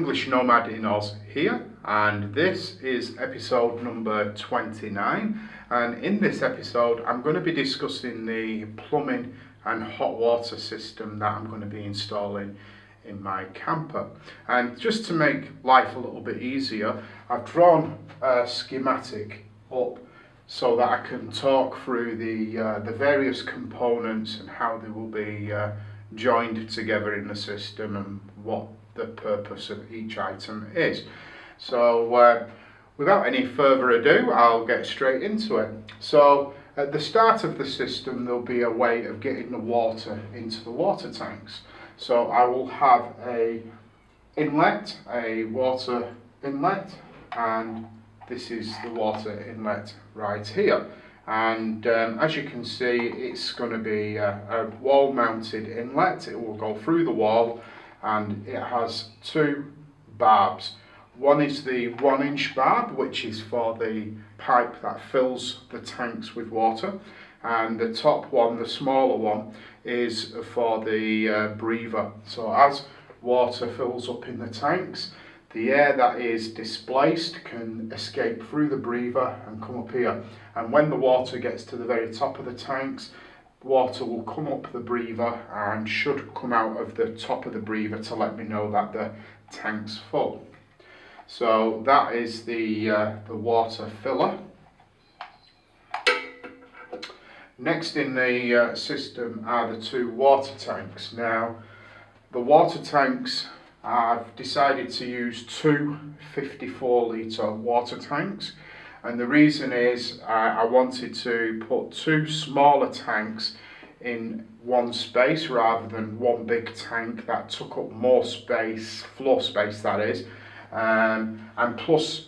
English Nomad in Oz here, and this is episode number 29, and in this episode I'm going to be discussing the plumbing and hot water system that I'm going to be installing in my camper. And just to make life a little bit easier, I've drawn a schematic up so that I can talk through the various components and how they will be joined together in the system and what the purpose of each item is. So without any further ado, I'll get straight into it. So at the start of the system there'll be a way of getting the water into the water tanks. So I will have a water inlet, and this is the water inlet right here. And as you can see, it's going to be a wall mounted inlet. It will go through the wall, and it has two barbs. One is the 1-inch barb, which is for the pipe that fills the tanks with water, and the top one, the smaller one, is for the breather. So as water fills up in the tanks, the air that is displaced can escape through the breather and come up here. And when the water gets to the very top of the tanks, water will come up the breather and should come out of the top of the breather to let me know that the tank's full. So that is the water filler. Next in the system are the two water tanks. Now, the water tanks, I've decided to use two 54-litre water tanks, and the reason is I wanted to put two smaller tanks in one space rather than one big tank that took up more space, floor space that is, and plus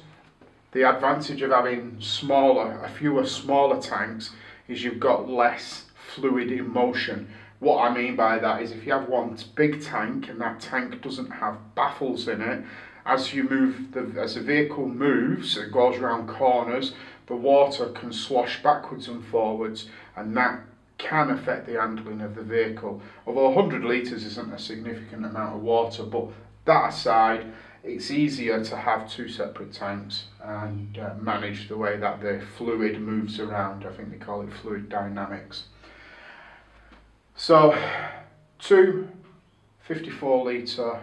the advantage of having a fewer smaller tanks is you've got less fluid in motion. What I mean by that is if you have one big tank and that tank doesn't have baffles in it, as the vehicle moves, it goes around corners, the water can slosh backwards and forwards, and that can affect the handling of the vehicle. Although 100 litres isn't a significant amount of water, but that aside, it's easier to have two separate tanks and manage the way that the fluid moves around. I think they call it fluid dynamics. So, two 54-litre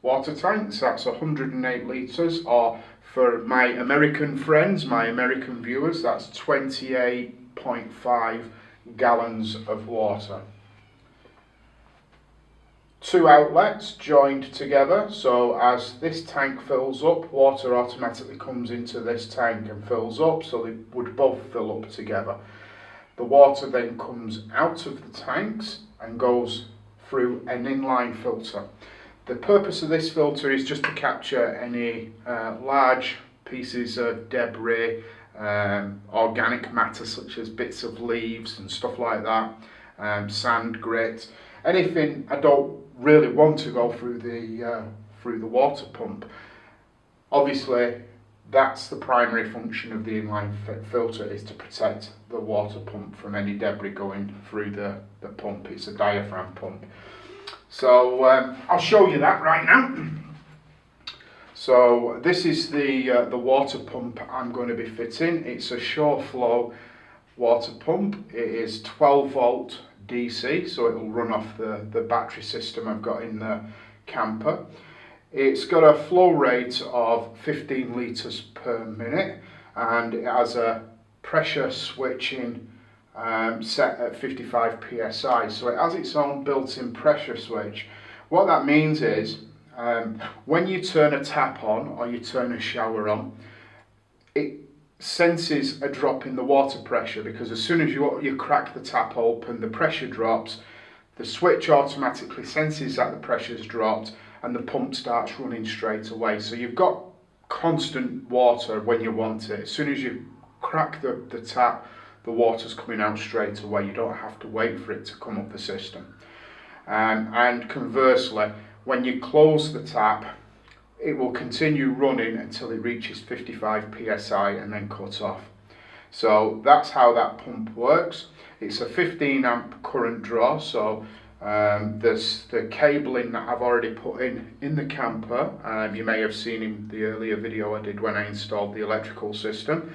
water tanks, that's 108 litres, or for my American friends, my American viewers, that's 28.5 gallons of water. Two outlets joined together, so as this tank fills up, water automatically comes into this tank and fills up, so they would both fill up together. The water then comes out of the tanks and goes through an inline filter. The purpose of this filter is just to capture any large pieces of debris, organic matter such as bits of leaves and stuff like that, sand, grit, anything I don't really want to go through the water pump. Obviously, that's the primary function of the inline filter, is to protect the water pump from any debris going through the pump. It's a diaphragm pump. So I'll show you that right now. So this is the water pump I'm going to be fitting. It's a shore flow water pump. It is 12 volt DC, so it will run off the battery system I've got in the camper. It's got a flow rate of 15 litres per minute, and it has a pressure switching set at 55 psi, so it has its own built-in pressure switch. What that means is when you turn a tap on or you turn a shower on, it senses a drop in the water pressure, because as soon as you crack the tap open, the pressure drops, the switch automatically senses that the pressure's dropped, and the pump starts running straight away. So you've got constant water when you want it. As soon as you crack the tap, the water's coming out straight away. You don't have to wait for it to come up the system. And conversely, when you close the tap, it will continue running until it reaches 55 psi and then cut off. So that's how that pump works. It's a 15 amp current draw, so There's the cabling that I've already put in the camper. You may have seen in the earlier video I did when I installed the electrical system,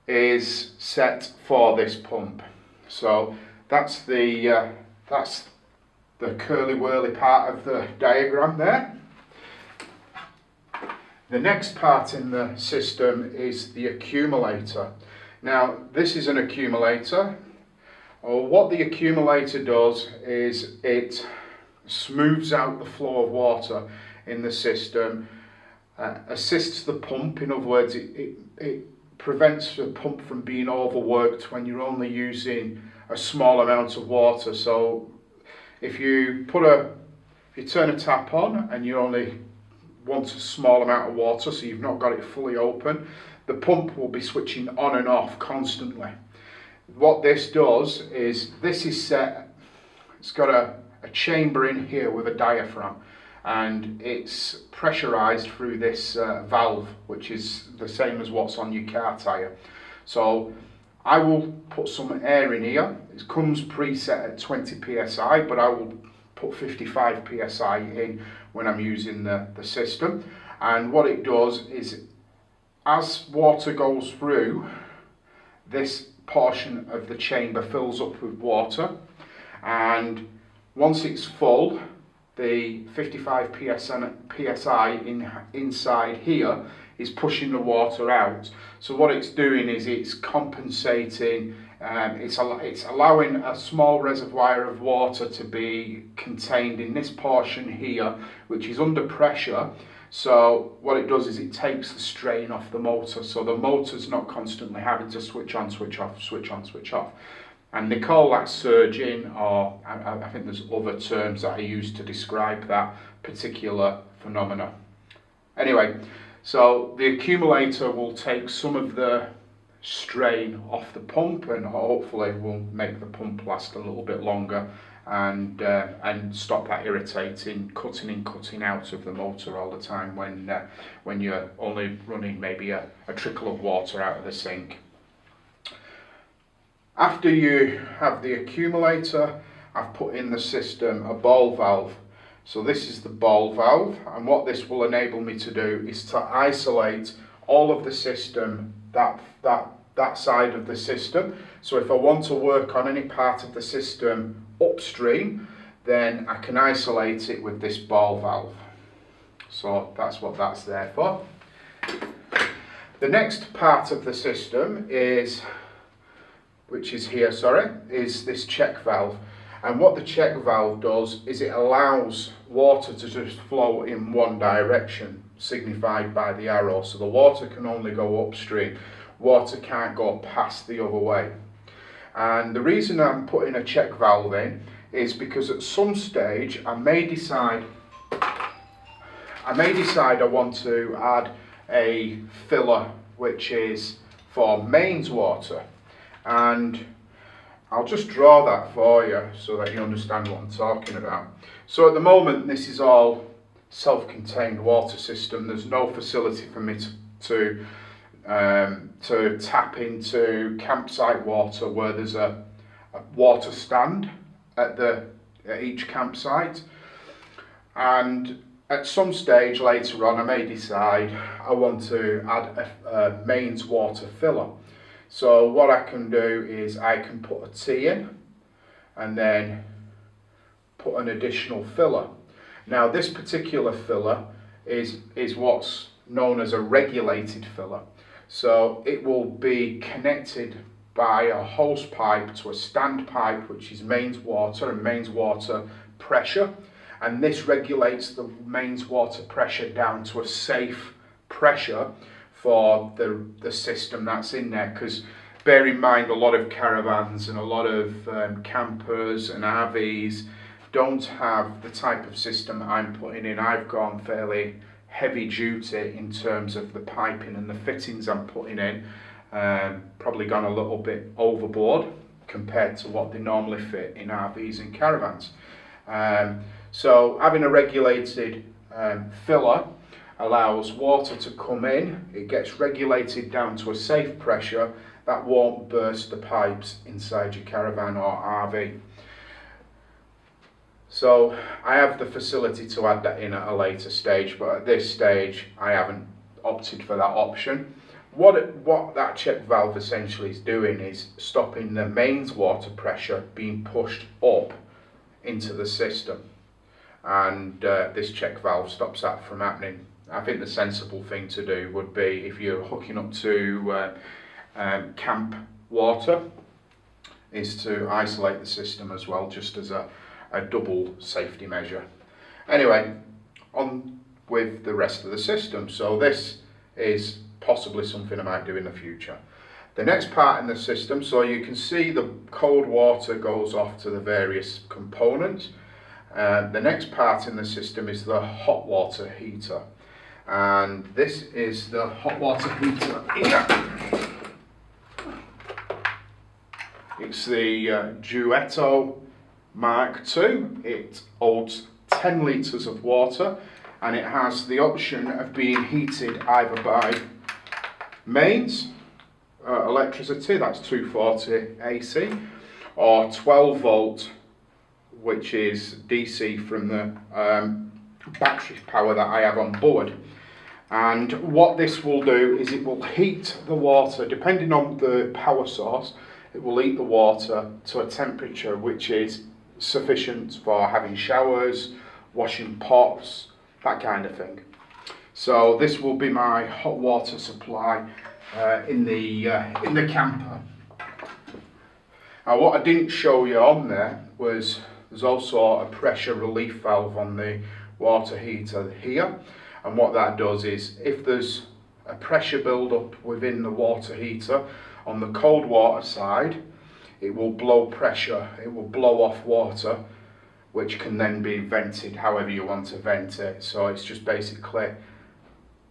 is set for this pump. So that's the curly whirly part of the diagram there. The next part in the system is the accumulator. Now this is an accumulator. What the accumulator does is it smooths out the flow of water in the system, assists the pump. In other words, it prevents the pump from being overworked when you're only using a small amount of water. So if you turn a tap on and you only want a small amount of water, so you've not got it fully open, the pump will be switching on and off constantly. What this does is, this is set, it's got a chamber in here with a diaphragm, and it's pressurized through this valve, which is the same as what's on your car tyre. So I will put some air in here. It comes preset at 20 psi, but I will put 55 psi in when I'm using the system. And what it does is, as water goes through, this portion of the chamber fills up with water, and once it's full, the 55 psi inside here is pushing the water out. So what it's doing is it's compensating, it's allowing a small reservoir of water to be contained in this portion here, which is under pressure. So what it does is it takes the strain off the motor, so the motor's not constantly having to switch on, switch off, switch on, switch off. And they call that surging, or I think there's other terms that I use to describe that particular phenomena. Anyway, so the accumulator will take some of the strain off the pump, and hopefully will make the pump last a little bit longer, and stop that irritating cutting in, cutting out of the motor all the time when you're only running maybe a trickle of water out of the sink. After you have the accumulator, I've put in the system a ball valve. So this is the ball valve, and what this will enable me to do is to isolate all of the system, that side of the system. So if I want to work on any part of the system upstream, then I can isolate it with this ball valve. So that's what that's there for. The next part of the system is, which is here, sorry, is this check valve. And what the check valve does is it allows water to just flow in one direction, signified by the arrow. So the water can only go upstream. Water can't go past the other way. And the reason I'm putting a check valve in is because at some stage I may decide I want to add a filler which is for mains water, and I'll just draw that for you so that you understand what I'm talking about. So at the moment this is all self-contained water system. There's no facility for me to tap into campsite water where there's a water stand at each campsite, and at some stage later on I may decide I want to add a mains water filler. So what I can do is I can put a T in and then put an additional filler. Now this particular filler is what's known as a regulated filler. So it will be connected by a hose pipe to a stand pipe, which is mains water and mains water pressure, and this regulates the mains water pressure down to a safe pressure for the system that's in there. Because bear in mind, a lot of caravans and a lot of campers and RVs don't have the type of system that I'm putting in. I've gone fairly heavy duty in terms of the piping and the fittings I'm putting in. Probably gone a little bit overboard compared to what they normally fit in RVs and caravans. So having a regulated filler allows water to come in, it gets regulated down to a safe pressure that won't burst the pipes inside your caravan or RV. So I have the facility to add that in at a later stage, but at this stage I haven't opted for that option. What that check valve essentially is doing is stopping the mains water pressure being pushed up into the system, and this check valve stops that from happening. I think the sensible thing to do would be, if you're hooking up to camp water, is to isolate the system as well, just as a double safety measure. Anyway, on with the rest of the system. So this is possibly something I might do in the future. The next part in the system, so you can see the cold water goes off to the various components. The next part in the system is the hot water heater, and this is the hot water heater here. It's the Duetto Mark II. It holds 10 litres of water, and it has the option of being heated either by mains electricity, that's 240 AC, or 12 volt, which is DC from the battery power that I have on board. And what this will do is it will heat the water, depending on the power source, it will heat the water to a temperature which is sufficient for having showers, washing pots, that kind of thing. So this will be my hot water supply in the camper. Now, what I didn't show you on there was there's also a pressure relief valve on the water heater here, and what that does is, if there's a pressure build up within the water heater on the cold water side, it will blow pressure, it will blow off water, which can then be vented however you want to vent it. So it's just basically,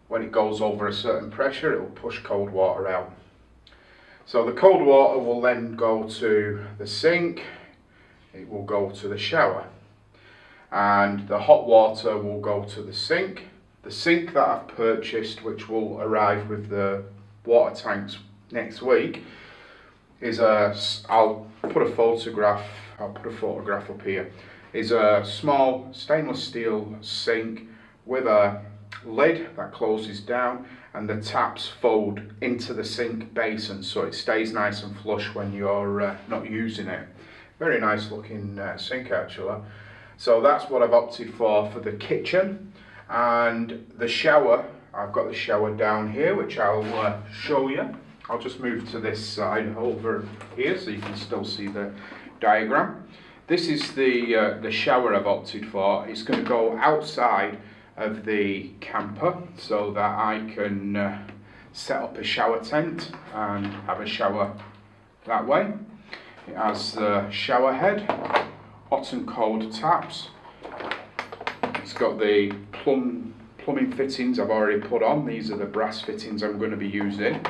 when it goes over a certain pressure, it will push cold water out. So the cold water will then go to the sink, it will go to the shower, and the hot water will go to the sink. The sink that I've purchased, which will arrive with the water tanks next week, is I'll put a photograph up here, is a small stainless steel sink with a lid that closes down, and the taps fold into the sink basin, so it stays nice and flush when you're not using it. Very nice looking sink actually. So that's what I've opted for the kitchen. And the shower, I've got the shower down here, which I'll show you. I'll just move to this side over here so you can still see the diagram. This is the shower I've opted for. It's going to go outside of the camper so that I can set up a shower tent and have a shower that way. It has the shower head, hot and cold taps. It's got the plumbing fittings I've already put on. These are the brass fittings I'm going to be using.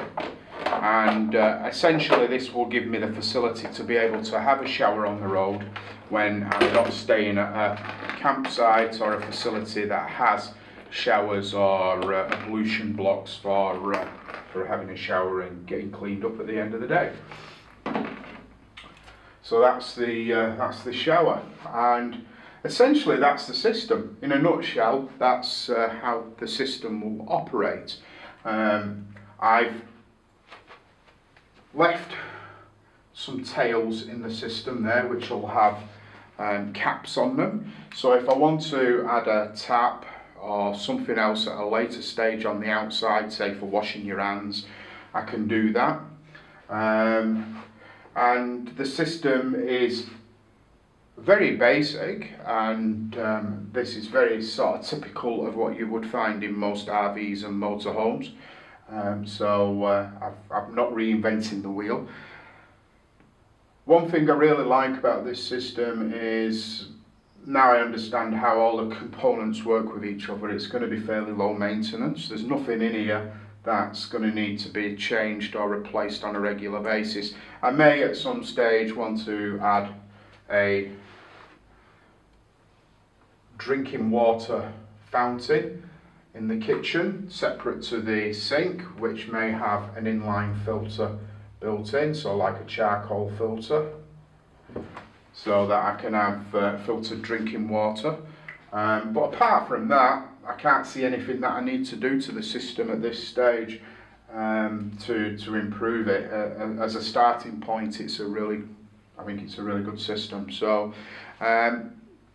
And essentially this will give me the facility to be able to have a shower on the road when I'm not staying at a campsite or a facility that has showers or ablution blocks for having a shower and getting cleaned up at the end of the day. So that's the shower, and essentially that's the system. In a nutshell, that's how the system will operate. I've left some tails in the system there which will have caps on them, so if I want to add a tap or something else at a later stage on the outside, say for washing your hands, I can do that. And the system is very basic, and this is very sort of typical of what you would find in most RVs and motorhomes. So I'm not reinventing the wheel. One thing I really like about this system is, now I understand how all the components work with each other, it's going to be fairly low maintenance. There's nothing in here that's going to need to be changed or replaced on a regular basis. I may at some stage want to add a drinking water fountain in the kitchen separate to the sink, which may have an inline filter built in, so like a charcoal filter. so that I can have filtered drinking water. But apart from that, I can't see anything that I need to do to the system at this stage to improve it. As a starting point, I think it's a really good system. So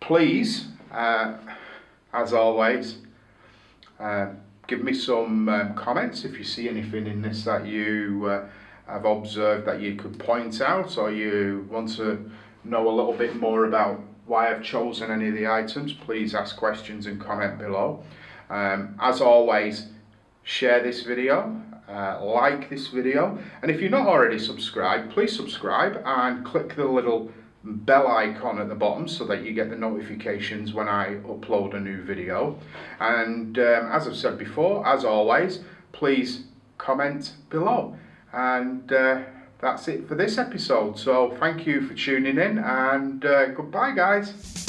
please, as always, give me some comments if you see anything in this that you have observed that you could point out, or you want to know a little bit more about why I've chosen any of the items. Please ask questions and comment below. As always, share this video, like this video, and if you're not already subscribed, please subscribe and click the little bell icon at the bottom so that you get the notifications when I upload a new video. And as I've said before, as always, please comment below. And that's it for this episode. So thank you for tuning in, and goodbye guys.